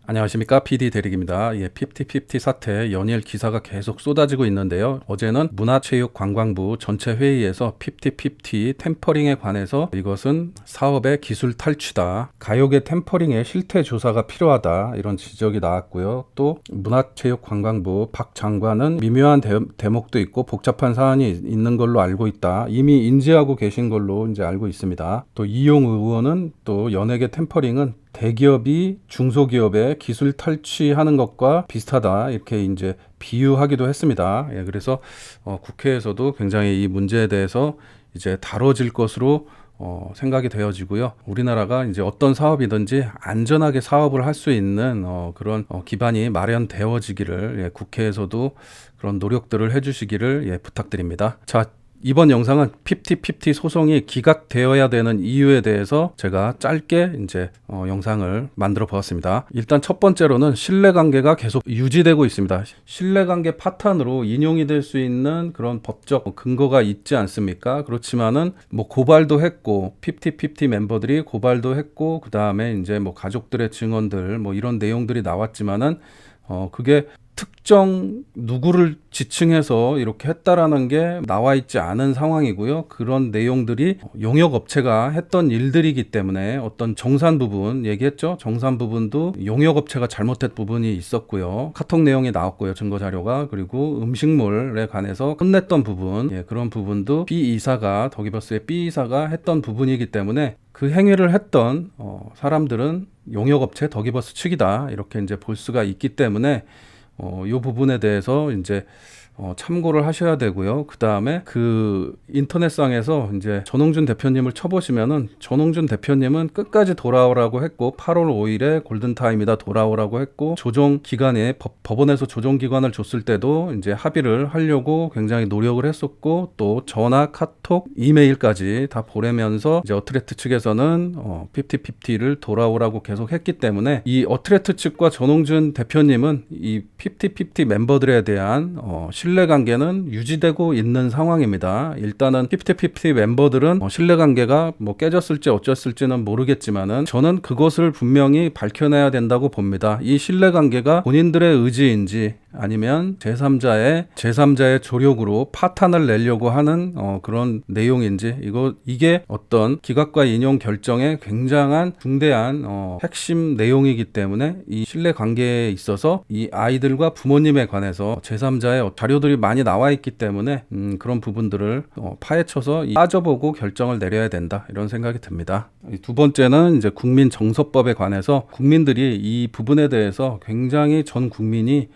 안녕하십니까, PD 대리입니다. 50-50 사태 연일 기사가 계속 쏟아지고 있는데요. 어제는 문화체육관광부 전체 회의에서 50-50 템퍼링에 관해서 이것은 사업의 기술 탈취다, 가요계 템퍼링의 실태 조사가 필요하다, 이런 지적이 나왔고요. 또 문화체육관광부 박 장관은 미묘한 대목도 있고 복잡한 사안이 있는 걸로 알고 있다, 이미 인지하고 계신 걸로 이제 알고 있습니다. 또 이용 의원은 또 연예계 템퍼링은 대기업이 중소기업의 기술 탈취하는 것과 비슷하다, 이렇게 이제 비유하기도 했습니다. 그래서 국회에서도 굉장히 이 문제에 대해서 이제 다뤄질 것으로 생각이 되어지고요. 우리나라가 이제 어떤 사업이든지 안전하게 사업을 할 수 있는 그런 기반이 마련되어지기를 국회에서도 그런 노력들을 해주시기를 부탁드립니다. 자, 이번 영상은 50-50 소송이 기각되어야 되는 이유에 대해서 제가 짧게 이제 영상을 만들어 보았습니다. 일단 첫 번째로는 신뢰관계가 계속 유지되고 있습니다. 신뢰관계 파탄으로 인용이 될 수 있는 그런 법적 근거가 있지 않습니까? 그렇지만은 뭐 고발도 했고 50-50 멤버들이 고발도 했고, 그 다음에 이제 뭐 가족들의 증언들 뭐 이런 내용들이 나왔지만은 그게 특정 누구를 지칭해서 이렇게 했다라는 게 나와 있지 않은 상황이고요. 그런 내용들이 용역업체가 했던 일들이기 때문에 어떤 정산 부분 얘기했죠. 정산 부분도 용역업체가 잘못했던 부분이 있었고요. 카톡 내용이 나왔고요. 증거 자료가. 그리고 음식물에 관해서 혼냈던 부분, 그런 부분도 B 이사가, 더기버스의 B 이사가 했던 부분이기 때문에 그 행위를 했던 사람들은 용역업체 더기버스 측이다, 이렇게 이제 볼 수가 있기 때문에 이 부분에 대해서 이제 참고를 하셔야 되고요. 그 다음에 그 인터넷상에서 이제 전홍준 대표님을 쳐보시면은 전홍준 대표님은 끝까지 돌아오라고 했고 8월 5일에 골든타임이다 돌아오라고 했고, 조정 기간에 법원에서 조정 기간을 줬을 때도 이제 합의를 하려고 굉장히 노력을 했었고, 또 전화, 카톡, 이메일까지 다 보내면서 이제 어트레트 측에서는 50-50를 돌아오라고 계속 했기 때문에 이 어트레트 측과 전홍준 대표님은 이 50-50 멤버들에 대한 신뢰관계는 유지되고 있는 상황입니다. 일단은 50-50 멤버들은 신뢰관계가 뭐 깨졌을지 어쩌을지는 모르겠지만은 저는 그것을 분명히 밝혀내야 된다고 봅니다. 이 신뢰관계가 본인들의 의지인지 아니면 제3자의 조력으로 파탄을 내려고 하는 그런 내용인지, 이게 어떤 기각과 인용 결정에 굉장한 중대한 핵심 내용이기 때문에 이 신뢰관계에 있어서 이 아이들과 부모님에 관해서 제3자의 자료들이 많이 나와 있기 때문에 그런 부분들을 파헤쳐서 따져보고 결정을 내려야 된다, 이런 생각이 듭니다. 두 번째는 이제 국민정서법에 관해서 국민들이 이 부분에 대해서 굉장히 전 국민이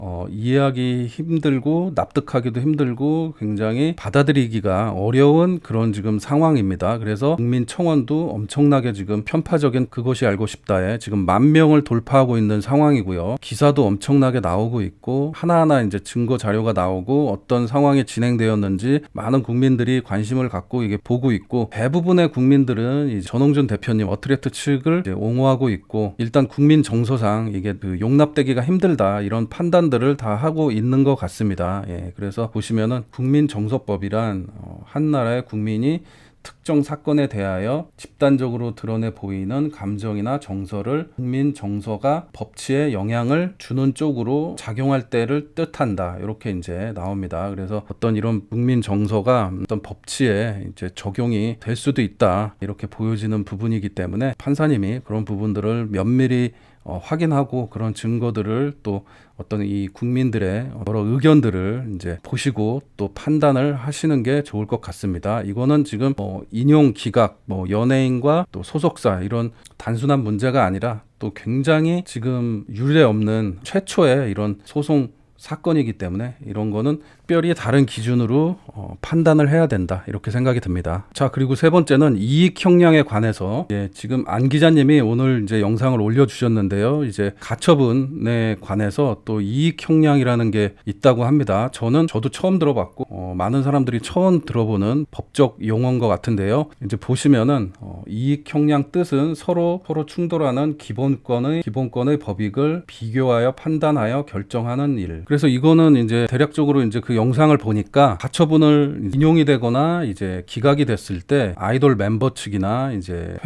이해하기 힘들고 납득하기도 힘들고 굉장히 받아들이기가 어려운 그런 지금 상황입니다. 그래서 국민청원도 엄청나게 지금 편파적인 그것이 알고 싶다에 지금 10,000명을 돌파하고 있는 상황이고요. 기사도 엄청나게 나오고 있고 하나하나 이제 증거 자료가 나오고 어떤 상황이 진행되었는지 많은 국민들이 관심을 갖고 이게 보고 있고, 대부분의 국민들은 이제 전홍준 대표님 어트레트 측을 이제 옹호하고 있고, 일단 국민 정서상 이게 그 용납되기가 힘들다, 이런 판단들을 다 하고 있는 것 같습니다. 그래서 보시면은 국민정서법이란 한 나라의 국민이 특정 사건에 대하여 집단적으로 드러내 보이는 감정이나 정서를 국민 정서가 법치에 영향을 주는 쪽으로 작용할 때를 뜻한다, 이렇게 이제 나옵니다. 그래서 어떤 이런 국민 정서가 어떤 법치에 이제 적용이 될 수도 있다, 이렇게 보여지는 부분이기 때문에 판사님이 그런 부분들을 면밀히 확인하고 그런 증거들을 또 어떤 이 국민들의 여러 의견들을 이제 보시고 또 판단을 하시는 게 좋을 것 같습니다. 이거는 지금 인용 기각, 연예인과 또 소속사 이런 단순한 문제가 아니라 또 굉장히 지금 유례 없는 최초의 이런 소송 사건이기 때문에 이런 거는 특별히 다른 기준으로 판단을 해야 된다, 이렇게 생각이 듭니다. 자, 그리고 세 번째는 이익 형량에 관해서 지금 안 기자님이 오늘 이제 영상을 올려주셨는데요. 이제 가처분에 관해서 또 이익 형량이라는 게 있다고 합니다. 저도 처음 들어봤고 많은 사람들이 처음 들어보는 법적 용어인 것 같은데요. 이제 보시면은 이익 형량 뜻은 서로 충돌하는 기본권의 법익을 비교하여 판단하여 결정하는 일. 그래서 이거는 이제 대략적으로 이제 그 그 영상을 보니까 가처분을 인용이 되거나 이제 기각이 됐을 때 아이돌 멤버 측이나 이제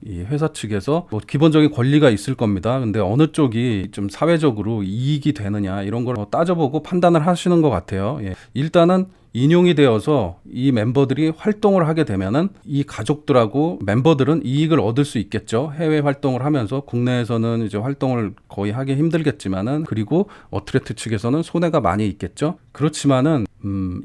이 회사 측에서 뭐 기본적인 권리가 있을 겁니다. 근데 어느 쪽이 좀 사회적으로 이익이 되느냐 이런 걸 따져보고 판단을 하시는 것 같아요. 예. 일단은 인용이 되어서 이 멤버들이 활동을 하게 되면은 이 가족들하고 멤버들은 이익을 얻을 수 있겠죠. 해외 활동을 하면서 국내에서는 이제 활동을 거의 하기 힘들겠지만은, 그리고 어트레트 측에서는 손해가 많이 있겠죠. 그렇지만은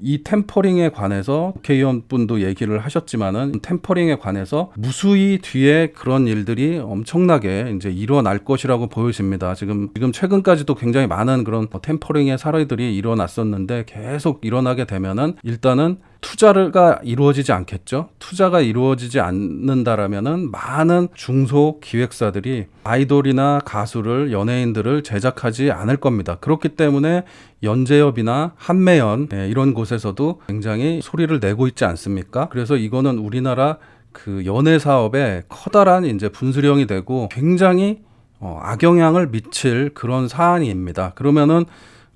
이 템퍼링에 관해서 국회의원분도 얘기를 하셨지만은 템퍼링에 관해서 무수히 뒤에 그런 일들이 엄청나게 이제 일어날 것이라고 보여집니다. 지금 최근까지도 굉장히 많은 그런 템퍼링의 사례들이 일어났었는데, 계속 일어나게 되면은 일단은 투자가 이루어지지 않겠죠. 투자가 이루어지지 않는다라면은 많은 중소 기획사들이 아이돌이나 가수를, 연예인들을 제작하지 않을 겁니다. 그렇기 때문에 연재협이나 한매연 이런 곳에서도 굉장히 소리를 내고 있지 않습니까? 그래서 이거는 우리나라 그 연예 사업에 커다란 이제 분수령이 되고 굉장히 악영향을 미칠 그런 사안입니다. 그러면은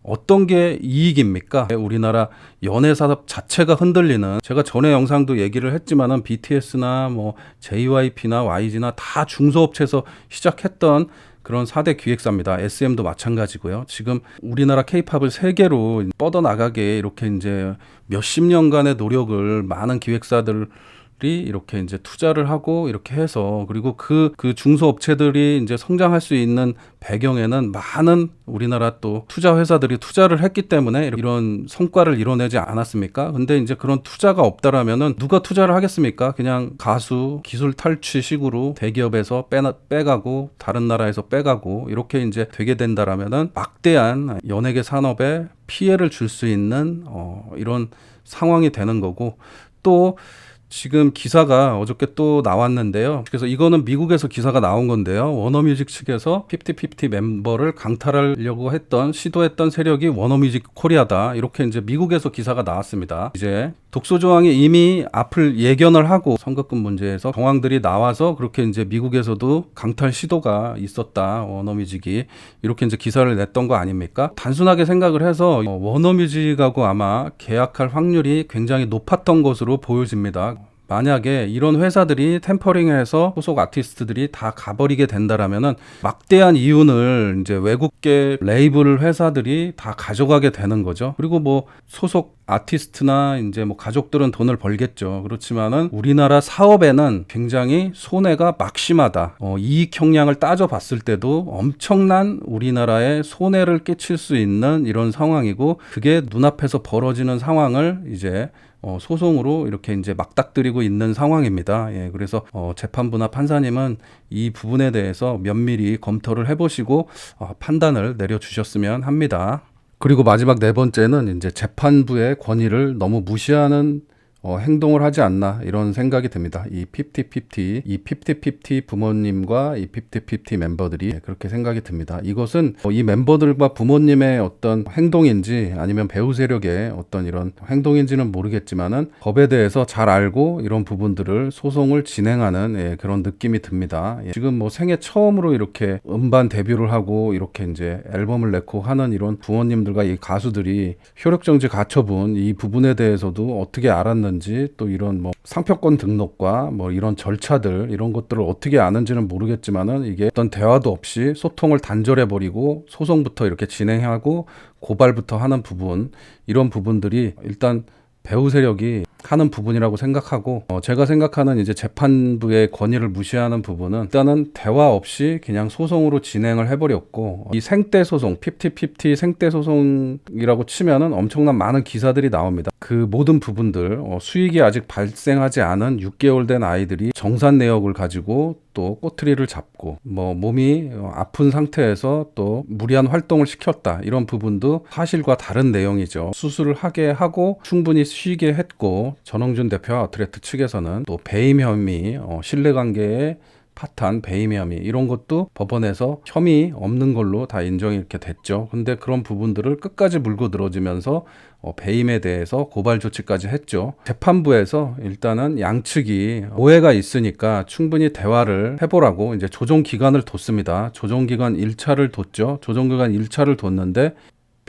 어떤 게 이익입니까? 우리나라 연예 산업 자체가 흔들리는, 제가 전에 영상도 얘기를 했지만은 BTS나 뭐 JYP나 YG나 다 중소업체에서 시작했던 그런 4대 기획사입니다. SM도 마찬가지고요. 지금 우리나라 K-팝을 세계로 뻗어나가게 이렇게 이제 몇십 년간의 노력을 많은 기획사들이 이렇게 이제 투자를 하고 이렇게 해서, 그리고 그 중소업체들이 이제 성장할 수 있는 배경에는 많은 우리나라 또 투자 회사들이 투자를 했기 때문에 이런 성과를 이뤄내지 않았습니까? 근데 이제 그런 투자가 없다라면은 누가 투자를 하겠습니까? 그냥 가수 기술 탈취식으로 대기업에서 빼가고 다른 나라에서 빼가고 이렇게 이제 되게 된다라면은 막대한 연예계 산업에 피해를 줄 수 있는 이런 상황이 되는 거고, 또 지금 기사가 어저께 또 나왔는데요. 그래서 이거는 미국에서 기사가 나온 건데요. 워너뮤직 측에서 50-50 멤버를 강탈하려고 시도했던 세력이 워너뮤직 코리아다. 이렇게 이제 미국에서 기사가 나왔습니다. 이제 독소 조항이 이미 앞을 예견을 하고 선거금 문제에서 정황들이 나와서 그렇게 이제 미국에서도 강탈 시도가 있었다. 워너뮤직이 이렇게 이제 기사를 냈던 거 아닙니까? 단순하게 생각을 해서 워너뮤직하고 아마 계약할 확률이 굉장히 높았던 것으로 보여집니다. 만약에 이런 회사들이 템퍼링을 해서 소속 아티스트들이 다 가버리게 된다라면은 막대한 이윤을 이제 외국계 레이블 회사들이 다 가져가게 되는 거죠. 그리고 뭐 소속 아티스트나 이제 뭐 가족들은 돈을 벌겠죠. 그렇지만은 우리나라 사업에는 굉장히 손해가 막심하다. 이익 형량을 따져봤을 때도 엄청난 우리나라에 손해를 끼칠 수 있는 이런 상황이고, 그게 눈앞에서 벌어지는 상황을 이제 소송으로 이렇게 이제 막닥뜨리고 있는 상황입니다. 예, 그래서 재판부나 판사님은 이 부분에 대해서 면밀히 검토를 해보시고 판단을 내려주셨으면 합니다. 그리고 마지막 네 번째는 이제 재판부의 권위를 너무 무시하는 행동을 하지 않나, 이런 생각이 듭니다. 이 50-50 부모님과 이 50-50 멤버들이 그렇게 생각이 듭니다. 이것은 이 멤버들과 부모님의 어떤 행동인지 아니면 배후 세력의 어떤 이런 행동인지는 모르겠지만은 법에 대해서 잘 알고 이런 부분들을 소송을 진행하는 그런 느낌이 듭니다. 지금 뭐 생애 처음으로 이렇게 음반 데뷔를 하고 이렇게 이제 앨범을 내고 하는 이런 부모님들과 이 가수들이 효력정지 가처분 이 부분에 대해서도 어떻게 알았는지, 또 이런 뭐 상표권 등록과 뭐 이런 절차들 이런 것들을 어떻게 아는지는 모르겠지만은 이게 어떤 대화도 없이 소통을 단절해버리고 소송부터 이렇게 진행하고 고발부터 하는 부분, 이런 부분들이 일단 배후 세력이 하는 부분이라고 생각하고, 제가 생각하는 이제 재판부의 권위를 무시하는 부분은 일단은 대화 없이 그냥 소송으로 진행을 해버렸고, 이 생떼 소송, 50-50 생떼 소송이라고 치면은 엄청난 많은 기사들이 나옵니다. 그 모든 부분들, 수익이 아직 발생하지 않은 6개월 된 아이들이 정산 내역을 가지고 또 꼬투리를 잡고 뭐 몸이 아픈 상태에서 또 무리한 활동을 시켰다, 이런 부분도 사실과 다른 내용이죠. 수술을 하게 하고 충분히 쉬게 했고, 전홍준 대표와 어트레트 측에서는 또 배임 혐의, 신뢰관계에 파탄, 배임 혐의 이런 것도 법원에서 혐의 없는 걸로 다 인정이 이렇게 됐죠. 근데 그런 부분들을 끝까지 물고 늘어지면서 배임에 대해서 고발 조치까지 했죠. 재판부에서 일단은 양측이 오해가 있으니까 충분히 대화를 해보라고 이제 조정 기간을 뒀습니다. 조정 기간 1차를 뒀죠. 조정 기간 1차를 뒀는데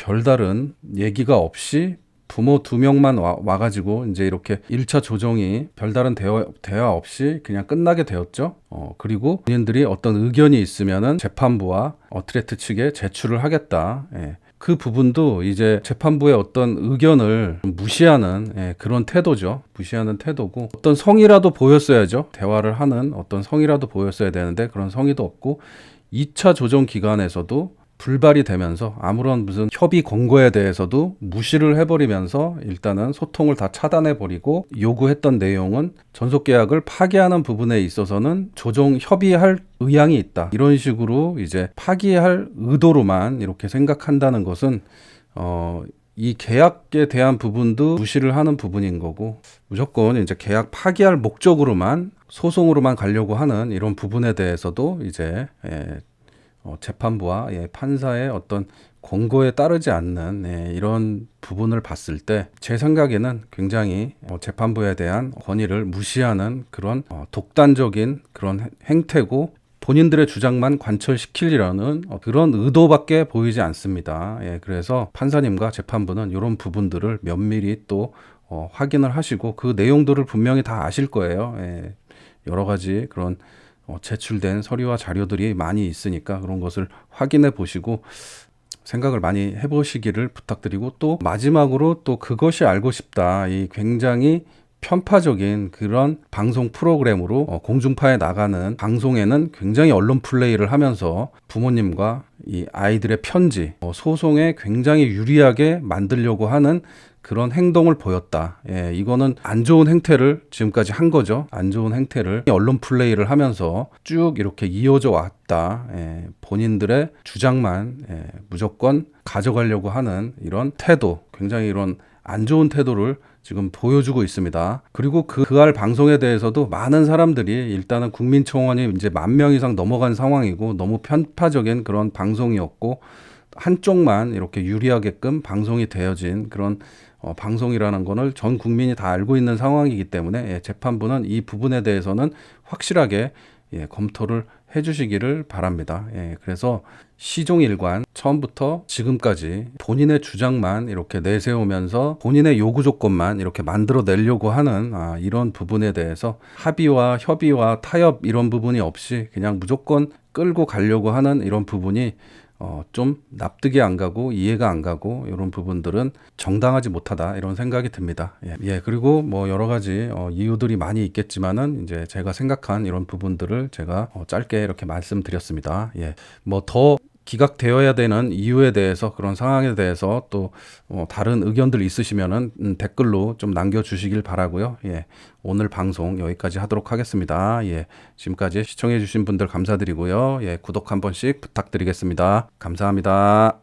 별다른 얘기가 없이 부모 2명만 와가지고 이제 이렇게 1차 조정이 별다른 대화 없이 그냥 끝나게 되었죠. 그리고 본인들이 어떤 의견이 있으면은 재판부와 어트레트 측에 제출을 하겠다. 예. 그 부분도 이제 재판부의 어떤 의견을 무시하는 그런 태도죠. 무시하는 태도고, 어떤 성의라도 보였어야죠. 대화를 하는 어떤 성의라도 보였어야 되는데 그런 성의도 없고, 2차 조정 기간에서도 불발이 되면서 아무런 무슨 협의 권고에 대해서도 무시를 해버리면서 일단은 소통을 다 차단해버리고, 요구했던 내용은 전속계약을 파기하는 부분에 있어서는 조정 협의할 의향이 있다, 이런 식으로 이제 파기할 의도로만 이렇게 생각한다는 것은 이 계약에 대한 부분도 무시를 하는 부분인 거고, 무조건 이제 계약 파기할 목적으로만 소송으로만 가려고 하는 이런 부분에 대해서도 이제 재판부와 판사의 어떤 권고에 따르지 않는 이런 부분을 봤을 때 제 생각에는 굉장히 재판부에 대한 권위를 무시하는 그런 독단적인 그런 행태고, 본인들의 주장만 관철시키려는 그런 의도밖에 보이지 않습니다. 그래서 판사님과 재판부는 이런 부분들을 면밀히 또 확인을 하시고, 그 내용들을 분명히 다 아실 거예요. 여러 가지 그런 제출된 서류와 자료들이 많이 있으니까 그런 것을 확인해 보시고 생각을 많이 해보시기를 부탁드리고, 또 마지막으로 또 그것이 알고 싶다, 이 굉장히 편파적인 그런 방송 프로그램으로 공중파에 나가는 방송에는 굉장히 언론 플레이를 하면서 부모님과 이 아이들의 편지, 소송에 굉장히 유리하게 만들려고 하는 그런 행동을 보였다. 이거는 안 좋은 행태를 지금까지 한 거죠. 안 좋은 행태를 언론 플레이를 하면서 쭉 이렇게 이어져 왔다. 본인들의 주장만 무조건 가져가려고 하는 이런 태도, 굉장히 이런 안 좋은 태도를 지금 보여주고 있습니다. 그리고 그알 방송에 대해서도 많은 사람들이, 일단은 국민청원이 이제 10,000명 이상 넘어간 상황이고 너무 편파적인 그런 방송이었고, 한쪽만 이렇게 유리하게끔 방송이 되어진 그런 방송이라는 거를 전 국민이 다 알고 있는 상황이기 때문에 재판부는 이 부분에 대해서는 확실하게 검토를 해주시기를 바랍니다. 그래서 시종일관 처음부터 지금까지 본인의 주장만 이렇게 내세우면서 본인의 요구 조건만 이렇게 만들어 내려고 하는 이런 부분에 대해서 합의와 협의와 타협 이런 부분이 없이 그냥 무조건 끌고 가려고 하는 이런 부분이 좀 납득이 안 가고 이해가 안 가고, 이런 부분들은 정당하지 못하다, 이런 생각이 듭니다. 그리고 뭐 여러 가지 이유들이 많이 있겠지만은 이제 제가 생각한 이런 부분들을 제가 짧게 이렇게 말씀드렸습니다. 뭐 더 기각되어야 되는 이유에 대해서, 그런 상황에 대해서 또 다른 의견들 있으시면은 댓글로 좀 남겨주시길 바라고요. 오늘 방송 여기까지 하도록 하겠습니다. 지금까지 시청해 주신 분들 감사드리고요. 구독 한 번씩 부탁드리겠습니다. 감사합니다.